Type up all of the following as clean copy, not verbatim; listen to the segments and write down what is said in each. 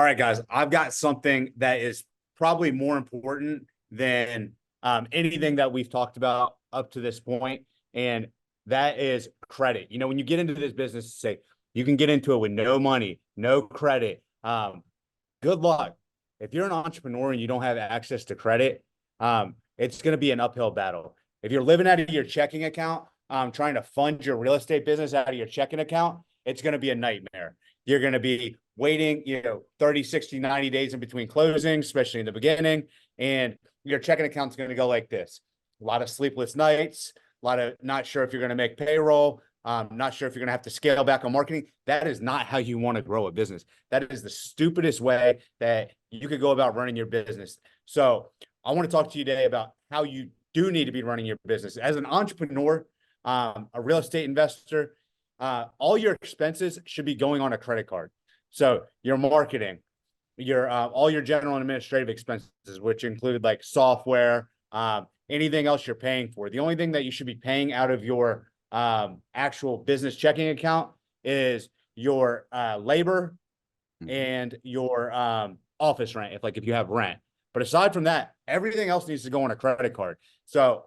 right, guys, I've got something that is probably more important than anything that we've talked about up to this point, and that is credit. You know, when you get into this business, say you can get into it with no money, no credit. Good luck. If you're an entrepreneur and you don't have access to credit, it's going to be an uphill battle. If you're living out of your checking account, trying to fund your real estate business out of your checking account, it's going to be a nightmare. You're going to be waiting, 30, 60, 90 days in between closings, especially in the beginning. And your checking account's going to go like this. A lot of sleepless nights, a lot of not sure if you're going to make payroll, not sure if you're going to have to scale back on marketing. That is not how you want to grow a business. That is the stupidest way that you could go about running your business. So I want to talk to you today about how you do need to be running your business. As an entrepreneur, a real estate investor, all your expenses should be going on a credit card. So your marketing, your all your general and administrative expenses, which include like software, anything else you're paying for. The only thing that you should be paying out of your actual business checking account is your labor and your office rent, if you have rent. But aside from that, everything else needs to go on a credit card. So,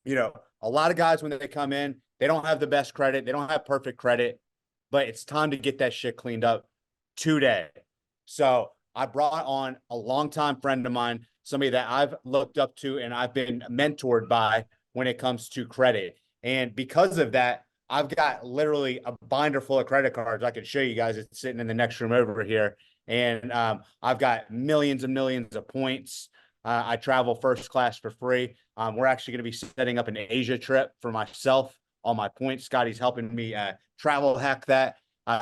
a lot of guys, when they come in, they don't have the best credit. They don't have perfect credit, but it's time to get that shit cleaned up today. So I brought on a longtime friend of mine, somebody that I've looked up to and I've been mentored by when it comes to credit. And because of that, I've got literally a binder full of credit cards. I can show you guys. It's sitting in the next room over here. And I've got millions and millions of points. I travel first class for free. We're actually going to be setting up an Asia trip for myself. All my points. Scotty's helping me travel hack that.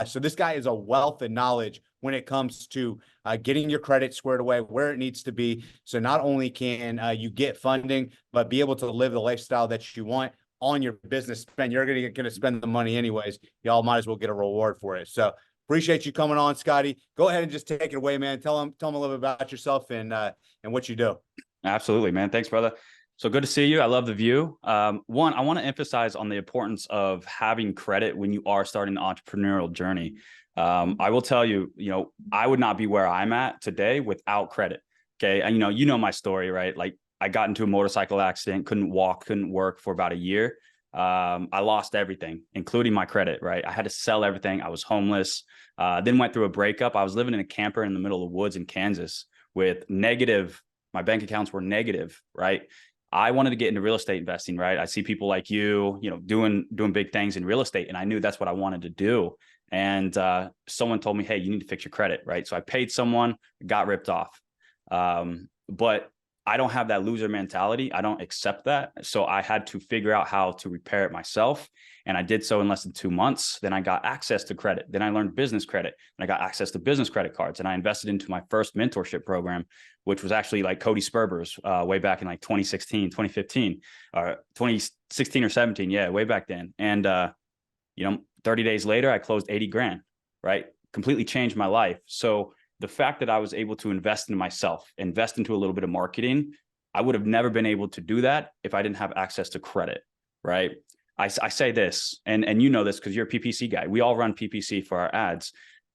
So this guy is a wealth of knowledge when it comes to getting your credit squared away where it needs to be. So not only can you get funding, but be able to live the lifestyle that you want on your business spend. You're going to spend the money anyways. Y'all might as well get a reward for it. So appreciate you coming on, Scotty. Go ahead and just take it away, man. Tell them a little bit about yourself and what you do. Absolutely, man. Thanks, brother. So good to see you. I love the view. One, I want to emphasize on the importance of having credit when you are starting the entrepreneurial journey. I will tell you, I would not be where I'm at today without credit. Okay. And you know my story, right? Like I got into a motorcycle accident, couldn't walk, couldn't work for about a year. I lost everything, including my credit, right? I had to sell everything. I was homeless, then went through a breakup. I was living in a camper in the middle of the woods in Kansas with negative, my bank accounts were negative, right? I wanted to get into real estate investing, right? I see people like you, doing big things in real estate. And I knew that's what I wanted to do. And someone told me, hey, you need to fix your credit, right? So I paid someone, got ripped off. But I don't have that loser mentality. I don't accept that. So I had to figure out how to repair it myself. And I did so in less than 2 months. Then I got access to credit. Then I learned business credit. And I got access to business credit cards. And I invested into my first mentorship program, which was actually like Cody Sperber's way back in like 2016, 2015, or 2016 or 17. Yeah, way back then. And, 30 days later, I closed 80 grand, right? Completely changed my life. So the fact that I was able to invest in myself, invest into a little bit of marketing, I would have never been able to do that if I didn't have access to credit, right? I say this, and you know this because you're a PPC guy. We all run PPC for our ads.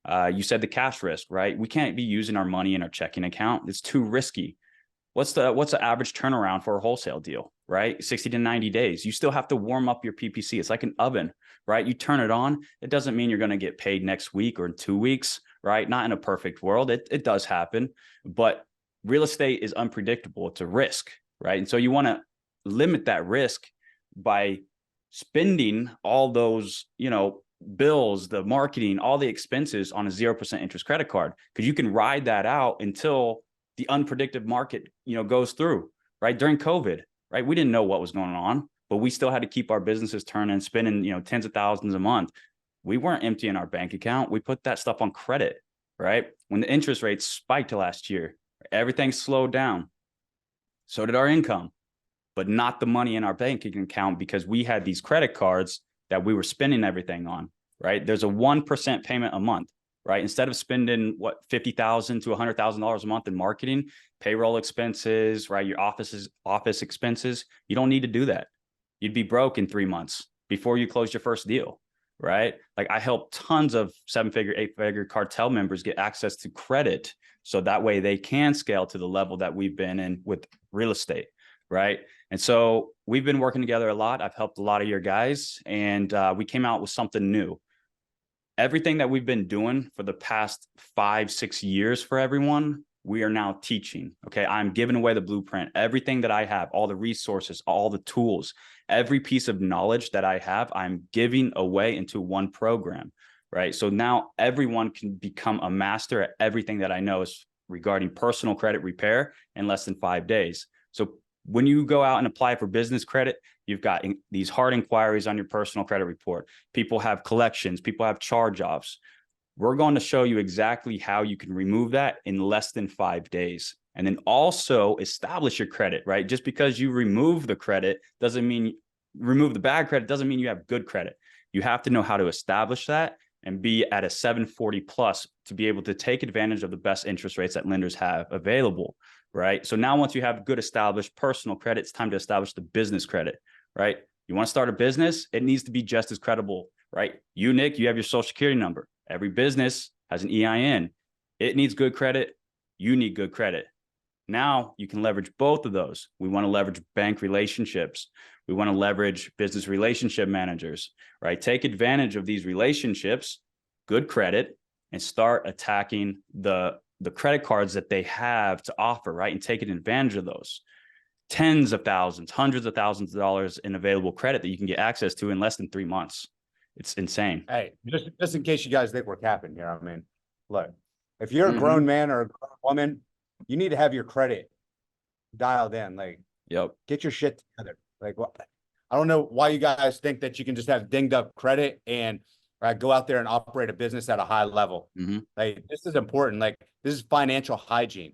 You said the cash risk, right? We can't be using our money in our checking account. It's too risky. What's the average turnaround for a wholesale deal, right? 60 to 90 days. You still have to warm up your PPC. It's like an oven, right? You turn it on. It doesn't mean you're going to get paid next week or in 2 weeks, right? Not in a perfect world. It does happen, but real estate is unpredictable. It's a risk, right? And so you want to limit that risk by spending all those, bills, the marketing, all the expenses on a 0% interest credit card, because you can ride that out until the unpredictable market, goes through, right? During COVID, right? We didn't know what was going on, but we still had to keep our businesses turning, spending, tens of thousands a month. We weren't emptying our bank account. We put that stuff on credit, right? When the interest rates spiked last year, everything slowed down. So did our income, but not the money in our banking account, because we had these credit cards that we were spending everything on, right? There's a 1% payment a month, right? Instead of spending $50,000 to $100,000 a month in marketing, payroll expenses, right? Your office expenses, you don't need to do that. You'd be broke in 3 months before you close your first deal. right? Like I help tons of 7-figure, 8-figure cartel members get access to credit. So that way they can scale to the level that we've been in with real estate, right? And so we've been working together a lot. I've helped a lot of your guys, and we came out with something new. Everything that we've been doing for the past 5-6 years for everyone, we are now teaching. Okay. I'm giving away the blueprint, everything that I have, all the resources, all the tools, every piece of knowledge that I have, I'm giving away into one program. Right. So now everyone can become a master at everything that I know is regarding personal credit repair in less than 5 days. So when you go out and apply for business credit, you've got these hard inquiries on your personal credit report. People have collections, people have charge-offs. We're going to show you exactly how you can remove that in less than 5 days. And then also establish your credit, right? Just because you remove the credit doesn't mean remove the bad credit, doesn't mean you have good credit. You have to know how to establish that and be at a 740 plus to be able to take advantage of the best interest rates that lenders have available, right? So now once you have good established personal credit, it's time to establish the business credit, right? You want to start a business, it needs to be just as credible, right? You, Nick, you have your social security number. Every business has an EIN. It needs good credit. You need good credit. Now you can leverage both of those. We want to leverage bank relationships. We want to leverage business relationship managers, right? Take advantage of these relationships, good credit, and start attacking the credit cards that they have to offer, right? And taking advantage of those. Tens of thousands, hundreds of thousands of dollars in available credit that you can get access to in less than 3 months. It's insane. Hey, just in case you guys think we're capping here, I mean, look, if you're a grown man or a grown woman, you need to have your credit dialed in. Like, Yep. get your shit together. Like, what? I don't know why you guys think that you can just have dinged up credit and go out there and operate a business at a high level. Like, this is important. Like, this is financial hygiene.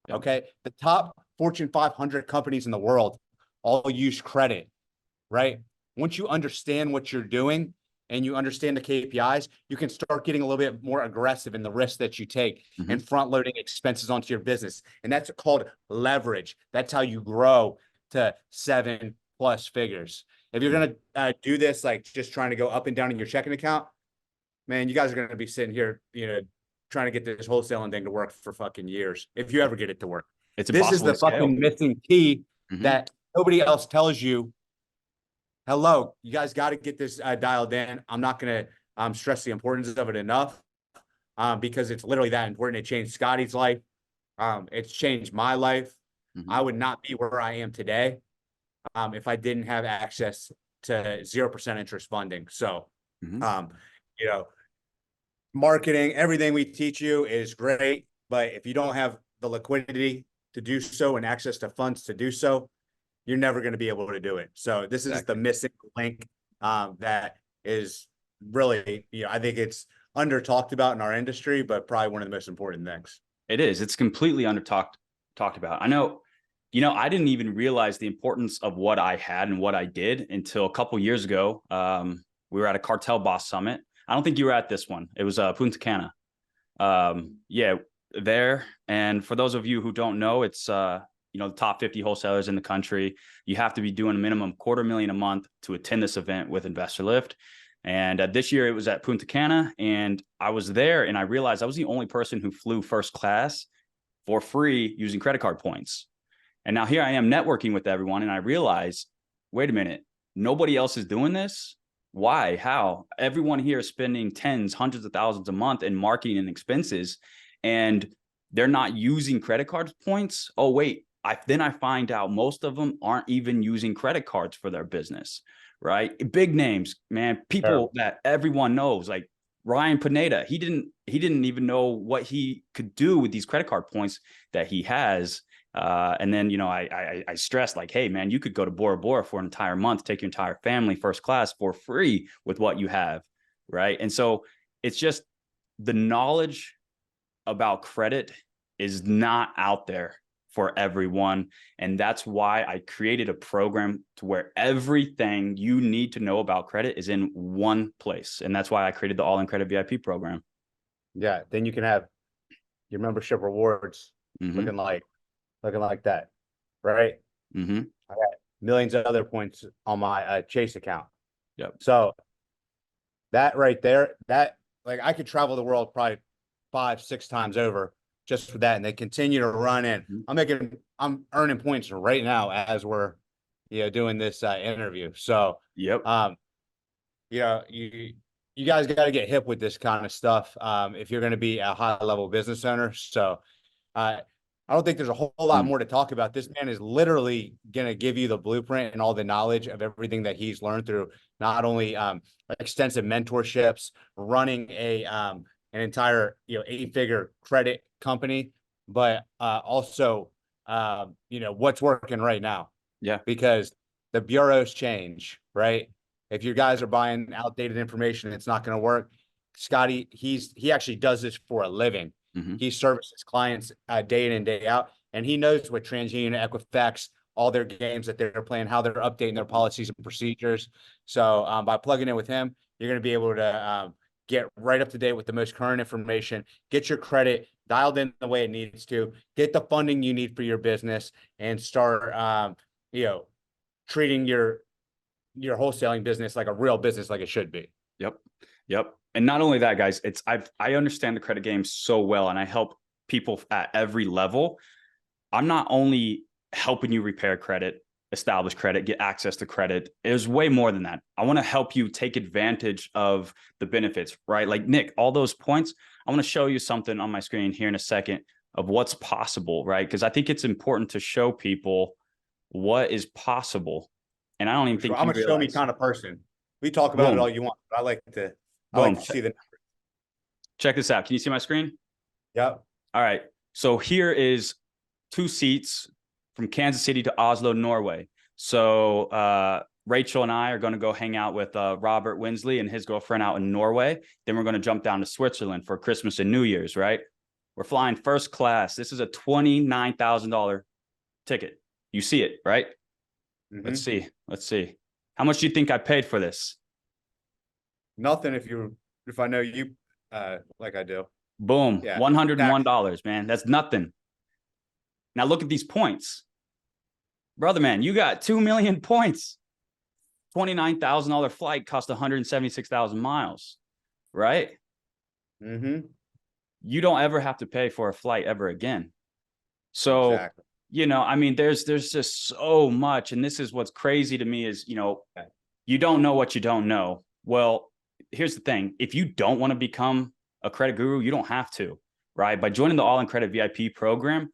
Yep. Okay. The top Fortune 500 companies in the world all use credit, right? Once you understand what you're doing and you understand the KPIs, you can start getting a little bit more aggressive in the risks that you take and front loading expenses onto your business. And that's called leverage. That's how you grow to 7+ figures. If you're going to do this, like just trying to go up and down in your checking account, man, you guys are going to be sitting here, trying to get this wholesaling thing to work for fucking years. If you ever get it to work, it's this is the fucking missing key that nobody else tells you. Hello, you guys got to get this dialed in. I'm not going to stress the importance of it enough because it's literally that important. It changed Scotty's life. It's changed my life. I would not be where I am today if I didn't have access to 0% interest funding. So, marketing, everything we teach you is great, but if you don't have the liquidity to do so and access to funds to do so, you're never going to be able to do it. So this is the missing link that is really, I think it's under talked about in our industry, but probably one of the most important things. It is. It's completely under talked about. I know, I didn't even realize the importance of what I had and what I did until a couple years ago. We were at a Cartel Boss Summit. I don't think you were at this one. It was Punta Cana. There. And for those of you who don't know, it's the top 50 wholesalers in the country. You have to be doing a minimum $250,000 a month to attend this event with Investor Lift. And this year it was at Punta Cana, and I was there and I realized I was the only person who flew first class for free using credit card points. And now here I am networking with everyone, and I realize, wait a minute, nobody else is doing this. Why? How? Everyone here is spending tens, hundreds of thousands a month in marketing and expenses, and they're not using credit card points. Oh, wait. Then I find out most of them aren't even using credit cards for their business, right? Big names, man, people that everyone knows, like Ryan Pineda. He didn't even know what he could do with these credit card points that he has. And then, I stressed like, hey, man, you could go to Bora Bora for an entire month, take your entire family first class for free with what you have, right? And so it's just the knowledge about credit is not out there for everyone. And that's why I created a program to where everything you need to know about credit is in one place. And that's why I created the All-In Credit VIP program. Yeah. Then you can have your membership rewards looking like that. Right. I got millions of other points on my Chase account. Yep. So that right there, that like I could travel the world probably 5, 6 times over just for that. And they continue to run in. I'm earning points right now as we're, doing this interview. So, Yep. um, you guys got to get hip with this kind of stuff if you're going to be a high level business owner. So, uh, I don't think there's a whole lot Mm. more to talk about. This man is literally going to give you the blueprint and all the knowledge of everything that he's learned through not only extensive mentorships, running an entire 8-figure credit company, but also what's working right now. Yeah. Because the bureaus change, right? If you guys are buying outdated information, it's not going to work. Scotty, he actually does this for a living. Mm-hmm. He services clients day in and day out, and he knows what TransUnion, Equifax, all their games that they're playing, how they're updating their policies and procedures. So by plugging in with him, you're going to be able to get right up to date with the most current information, get your credit dialed in the way it needs to, get the funding you need for your business, and start, treating your wholesaling business like a real business, like it should be. Yep. Yep. And not only that, guys, I understand the credit game so well, and I help people at every level. I'm not only helping you repair credit, establish credit, get access to credit. There's way more than that. I want to help you take advantage of the benefits, right? Like Nick, all those points, I want to show you something on my screen here in a second of what's possible, right? Because I think it's important to show people what is possible. And I don't even think I'm you a show me realize. kind of person. We talk about it Boom. all you want, but I like to Boom. see the. Check this out. Can you see my screen? Yep. All right. So here is 2 seats from Kansas City to Oslo, Norway. So Rachel and I are going to go hang out with Robert Winsley and his girlfriend out in Norway. Then we're going to jump down to Switzerland for Christmas and New Year's, right? We're flying first class. This is a $29,000 ticket. You see it, right? Mm-hmm. Let's see. Let's see. How much do you think I paid for this? Nothing if I know you like I do. Boom. Yeah. $101, man. That's nothing. Now look at these points. Brother, man, you got 2 million points. $29,000 flight cost 176,000 miles, right? Mm-hmm. You don't ever have to pay for a flight ever again. So, exactly. I mean, there's just so much. And this is what's crazy to me is, you don't know what you don't know. Well, here's the thing. If you don't want to become a credit guru, you don't have to, right? By joining the All In Credit VIP program,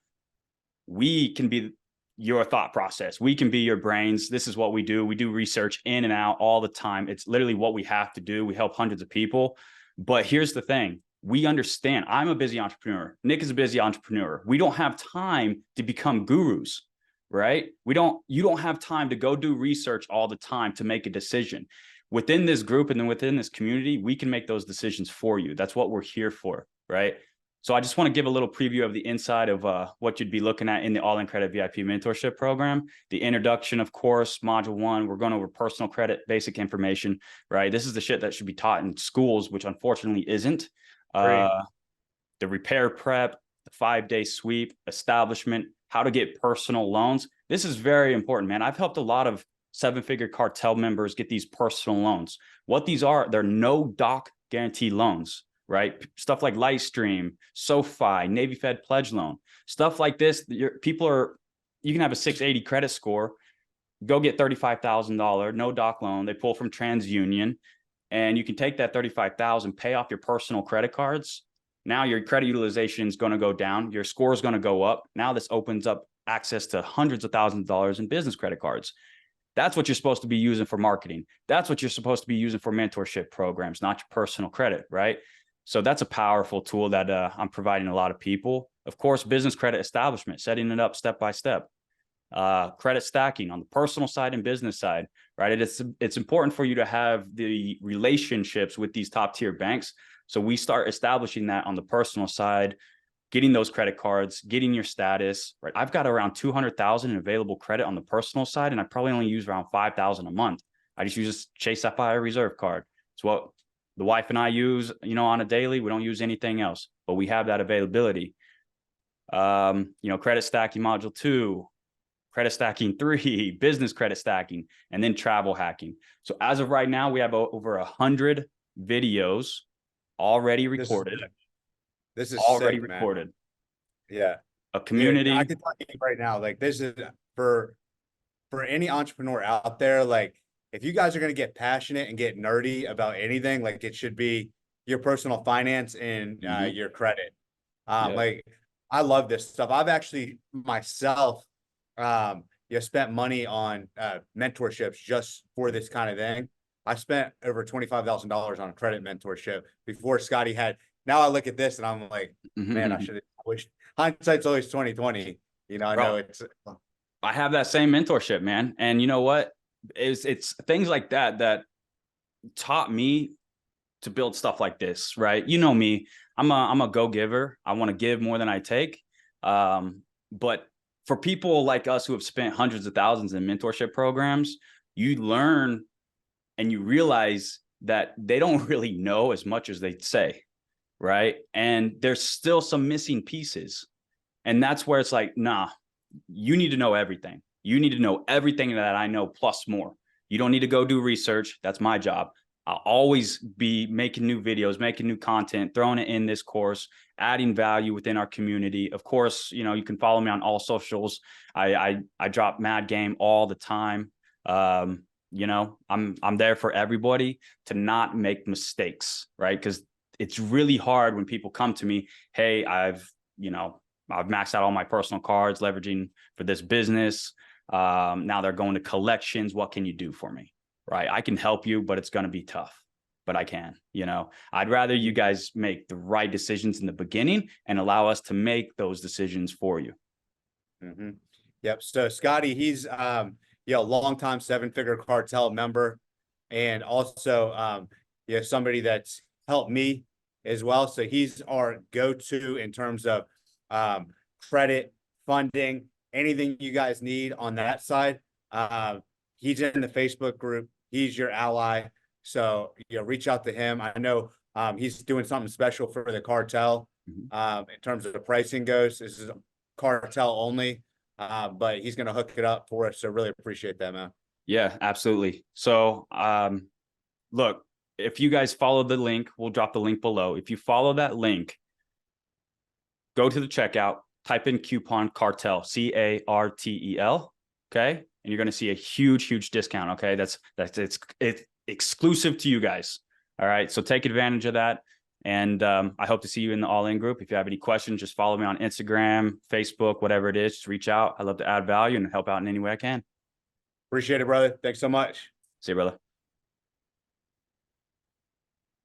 we can be your thought process. We can be your brains. This is what we do. We do research in and out all the time. It's literally what we have to do. We help hundreds of people. But here's the thing. We understand. I'm a busy entrepreneur. Nick is a busy entrepreneur. We don't have time to become gurus, right? You don't have time to go do research all the time to make a decision. Within this group and then within this community, we can make those decisions for you. That's what we're here for, right? So I just want to give a little preview of the inside of what you'd be looking at in the All In Credit VIP mentorship program. The introduction, of course, module 1, we're going over personal credit, basic information, right? This is the shit that should be taught in schools, which unfortunately isn't. The repair prep, the 5-day sweep, establishment, how to get personal loans. This is very important, man. I've helped a lot of 7-figure cartel members get these personal loans. What these are, they're no doc guarantee loans, right? Stuff like Lightstream, SoFi, Navy Fed pledge loan, stuff like this. You can have a 680 credit score, go get $35,000, no doc loan. They pull from TransUnion, and you can take that $35,000, pay off your personal credit cards. Now your credit utilization is going to go down. Your score is going to go up. Now this opens up access to hundreds of thousands of dollars in business credit cards. That's what you're supposed to be using for marketing. That's what you're supposed to be using for mentorship programs, not your personal credit, right? So that's a powerful tool that I'm providing a lot of people. Of course, business credit establishment, setting it up step by step. Credit stacking on the personal side and business side, right? It's important for you to have the relationships with these top tier banks. So we start establishing that on the personal side, getting those credit cards, getting your status, right? I've got around 200,000 in available credit on the personal side, and I probably only use around 5,000 a month. I just use a Chase Sapphire Reserve card. It's what the wife and I use, on a daily. We don't use anything else, but we have that availability. Credit stacking module 2, credit stacking 3, business credit stacking, and then travel hacking. So as of right now, we have over 100 videos already recorded, This is already sick, man. recorded. Yeah. A Dude, community. I can tell you right now, like this is for any entrepreneur out there, like if you guys are going to get passionate and get nerdy about anything, like it should be your personal finance and Mhm. your credit. Yeah. Like I love this stuff. I've actually myself, spent money on mentorships just for this kind of thing. I spent over $25,000 on a credit mentorship before Scotty had. Now I look at this and I'm like, man, I should have. I wish hindsight's always 2020. You know, I know Bro, it's. I have that same mentorship, man. And you know what? It's things like that that taught me to build stuff like this, right? You know me, I'm a go-giver. I want to give more than I take. But for people like us who have spent hundreds of thousands in mentorship programs, you learn and you realize that they don't really know as much as they say, right? And there's still some missing pieces. And that's where it's like, nah, you need to know everything. You need to know everything that I know plus more. You don't need to go do research. That's my job. I'll always be making new videos, making new content, throwing it in this course, adding value within our community. Of course, you know, you can follow me on all socials. I drop mad game all the time. You know, I'm there for everybody to not make mistakes, right? Because it's really hard when people come to me, hey, I've maxed out all my personal cards, leveraging for this business. Now they're going to collections. What can you do for me? Right. I can help you, but it's going to be tough, but I can, I'd rather you guys make the right decisions in the beginning and allow us to make those decisions for you. Mm-hmm. Yep. So Scotty, he's, longtime 7-figure cartel member and also, somebody that's helped me as well. So he's our go-to in terms of credit, funding, anything you guys need on that side. He's in the Facebook group. He's your ally. So, reach out to him. I know he's doing something special for the cartel in terms of the pricing goes. This is cartel only, but he's going to hook it up for us. So really appreciate that, man. Yeah, absolutely. So, look, if you guys follow the link, we'll drop the link below. If you follow that link, go to the checkout, type in coupon cartel, CARTEL. Okay. And you're going to see a huge discount. Okay. It's exclusive to you guys. All right. So take advantage of that. And I hope to see you in the all-in group. If you have any questions, just follow me on Instagram, Facebook, whatever it is, just reach out. I love to add value and help out in any way I can. Appreciate it, brother. Thanks so much. See you, brother.